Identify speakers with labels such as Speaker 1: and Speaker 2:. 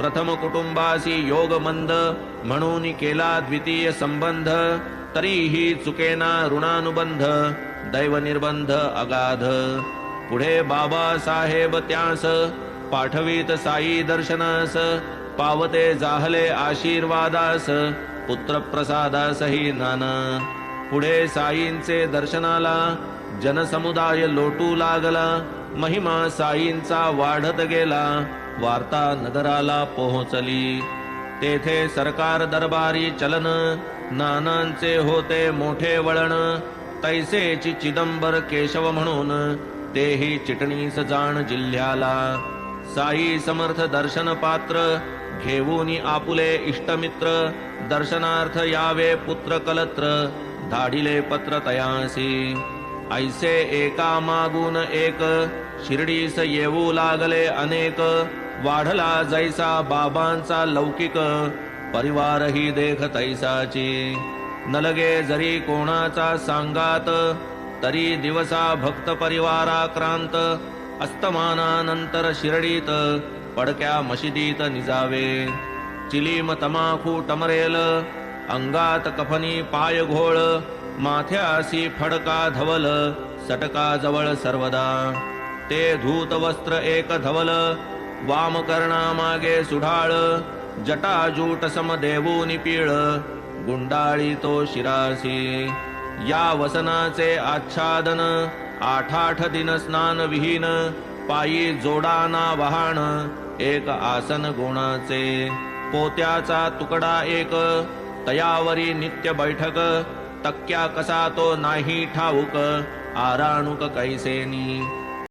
Speaker 1: प्रथम कुटुंबासी योग मंद म्हणून केला द्वितीय संबंध तरीही चुकेना ऋणानुबंध दैव निर्बंध अगाध पुढे बाबा साहेब त्यास पाठवीत साई दर्शनास पावते जाहले आशीर्वादास पुत्र प्रसादासही नाना पुढे साईंचे दर्शनाला जनसमुदाय लोटू लागला महिमा साईंचा वाढत गेला वार्ता नगराला पोहोचली तेथे सरकार दरबारी चलन नानांचे होते मोठे वळण तैसेची चिदंबर केशव म्हणून तेही चिटणीस जाण जिल्ह्याला साई समर्थ दर्शन पात्र घेऊनी आपुले इष्टमित्र दर्शनार्थ यावे पुत्र कलत्र धाडिले पत्र तयासी ऐसे एका मागून एक शिर्डीस येऊ लागले अनेक वाढला जैसा बाबांचा लौकिक परिवारही देख तैसाची न लगे जरी कोणाचा सांगात तरी दिवसा भक्त परिवाराक्रांत अस्तमानानंतर शिर्डीत पडक्या मशिदीत निजावे चिलीम तमाखू टमरेल अंगात कफनी पाय घोळ माथ्यासी फडका धवल सटका जवळ सर्वदा ते धूत वस्त्र एक धवल वामकर्णा मागे सुढाळ जटाजूट सम देवूनि पीळ गुंडाळी तो शिरासी या वसनाचे आच्छादन आठ दिन स्नान विहीन पायी जोडाना वहाण एक आसन गुणाचे पोत्याचा तुकडा एक तयावरी नित्य बैठक तक्क्या कसा तो नाही ठाऊक आराणुक कैसेनी